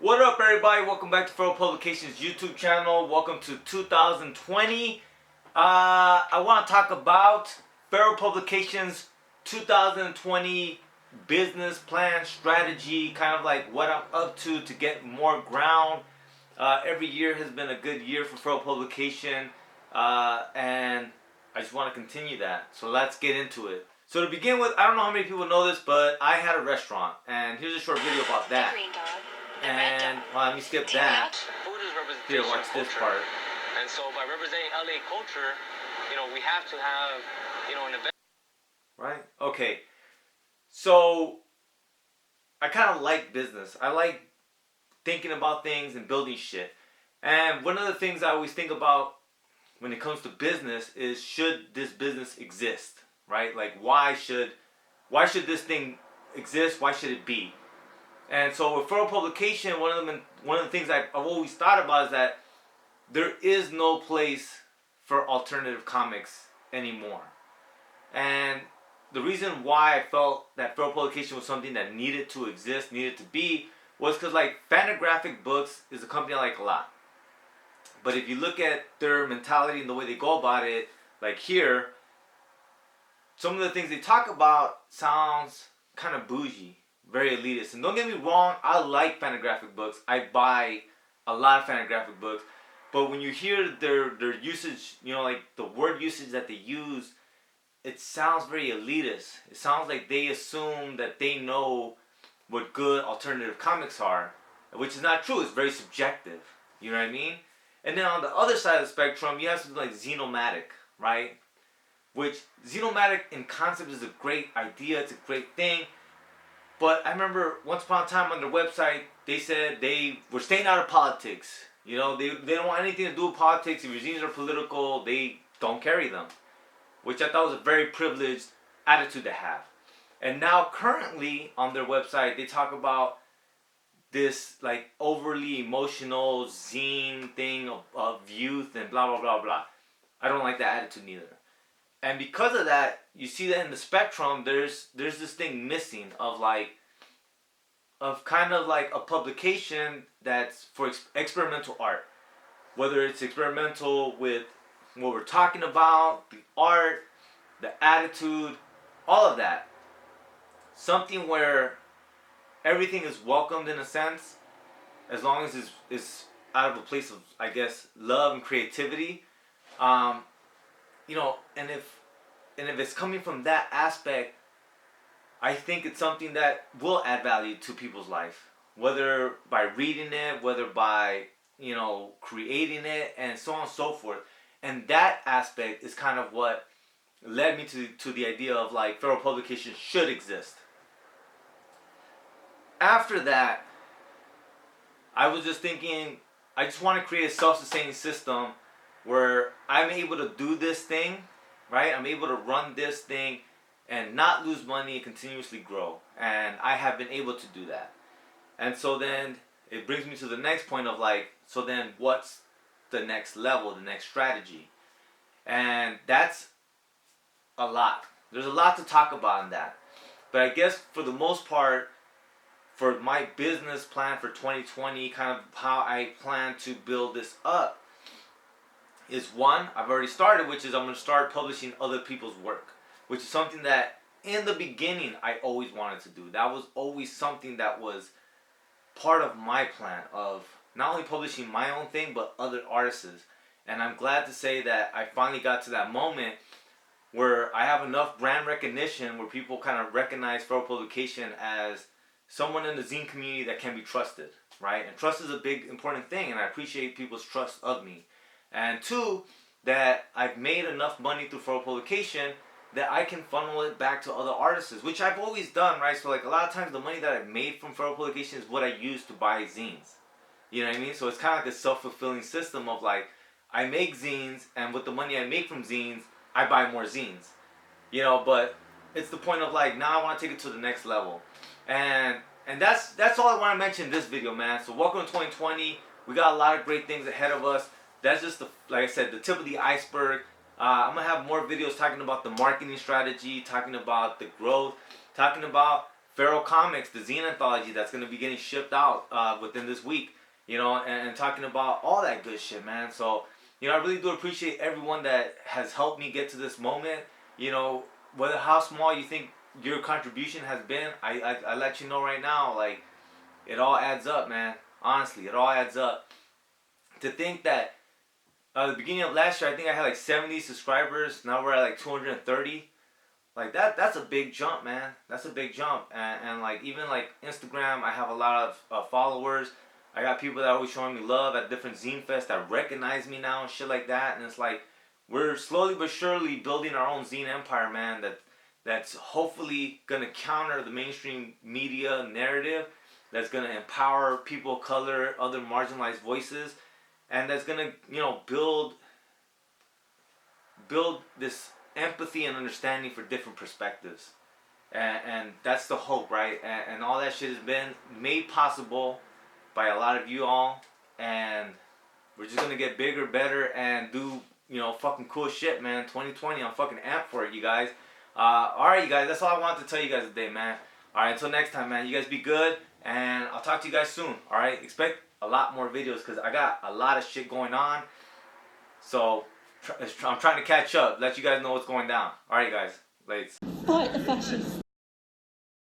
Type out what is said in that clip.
What up, everybody? Welcome back to Feral Publications YouTube channel. Welcome to 2020. I want to talk about Feral Publications 2020 business plan, strategy, kind of like what I'm up to get more ground. Every year has been a good year for Feral Publication, and I just want to continue that. So let's get into it. So to begin with, I don't know how many people know this, but I had a restaurant, and here's a short video about that. And well, let me skip that. Food is representation. Here, watch this part. And so by representing LA culture, we have to have, an event. Right? Okay. So I kind of like business. I like thinking about things and building shit. And one of the things I always think about when it comes to business is, should this business exist? Right? Like, why should this thing exist? Why should it be? And so with Feral Publication, one of the things I've always thought about is that there is no place for alternative comics anymore. And the reason why I felt that Feral Publication was something that needed to exist, needed to be, was because like Fantagraphic Books is a company I like a lot. But if you look at their mentality and the way they go about it, like here, some of the things they talk about sounds kind of bougie. Very elitist. And don't get me wrong, I like Fantagraphic Books. I buy a lot of Fantagraphic Books. But when you hear their usage, like the word usage that they use, it sounds very elitist. It sounds like they assume that they know what good alternative comics are, which is not true. It's very subjective. You know what I mean? And then on the other side of the spectrum, you have something like Xenomatic, right? Which Xenomatic in concept is a great idea. It's a great thing. But I remember once upon a time on their website, they said they were staying out of politics. They don't want anything to do with politics. If your zines are political, they don't carry them. Which I thought was a very privileged attitude to have. And now currently on their website, they talk about this like overly emotional zine thing of youth and blah, blah, blah, blah. I don't like that attitude neither. And because of that, you see that in the spectrum, there's this thing missing of kind of like a publication that's for experimental art. Whether it's experimental with what we're talking about, the art, the attitude, all of that. Something where everything is welcomed in a sense, as long as it's out of a place of, I guess, love and creativity. And if it's coming from that aspect, I think it's something that will add value to people's life, whether by reading it, whether by creating it, and so on and so forth. And that aspect is kind of what led me to the idea of like Feral Publication should exist. After that, I was just thinking, I just want to create a self-sustaining system where I'm able to do this thing, right? I'm able to run this thing and not lose money and continuously grow. And I have been able to do that. And so then it brings me to the next point of like, so then what's the next level, the next strategy? And that's a lot. There's a lot to talk about in that. But I guess for the most part, for my business plan for 2020, kind of how I plan to build this up, is one, I've already started, which is I'm going to start publishing other people's work, which is something that in the beginning I always wanted to do. That was always something that was part of my plan of not only publishing my own thing, but other artists. And I'm glad to say that I finally got to that moment where I have enough brand recognition where people kind of recognize Feral Publication as someone in the zine community that can be trusted, right? And trust is a big, important thing, and I appreciate people's trust of me. And two, that I've made enough money through Feral Publication that I can funnel it back to other artists, which I've always done, right? So like a lot of times the money that I've made from Feral Publication is what I use to buy zines. You know what I mean? So it's kind of like a self-fulfilling system of like, I make zines, and with the money I make from zines, I buy more zines. But it's the point of like, now I want to take it to the next level. And that's all I want to mention in this video, man. So welcome to 2020. We got a lot of great things ahead of us. That's just, like I said, the tip of the iceberg. I'm going to have more videos talking about the marketing strategy, talking about the growth, talking about Feral Comics, the zine anthology that's gonna be getting shipped out within this week. You know, and talking about all that good shit, man. So, you know, I really do appreciate everyone that has helped me get to this moment. You know, whether how small you think your contribution has been, I let you know right now, like, it all adds up, man. Honestly, it all adds up. To think that the beginning of last year, I think I had like 70 subscribers. Now we're at like 230. Like that's a big jump, man. That's a big jump. And like even like Instagram, I have a lot of followers. I got people that are always showing me love at different zine fests that recognize me now and shit like that. And it's like we're slowly but surely building our own zine empire, man. That's hopefully gonna counter the mainstream media narrative. That's gonna empower people of color, other marginalized voices, and that's gonna build this empathy and understanding for different perspectives. And that's the hope, right? And all that shit has been made possible by a lot of you all. And we're just gonna get bigger, better, and do, fucking cool shit, man. 2020, I'm fucking amped for it, you guys. Alright, you guys, that's all I wanted to tell you guys today, man. Alright, until next time, man. You guys be good, and I'll talk to you guys soon. Alright, expect a lot more videos, because I got a lot of shit going on. So, I'm trying to catch up, let you guys know what's going down. Alright, guys. Lates. Fight the fascists.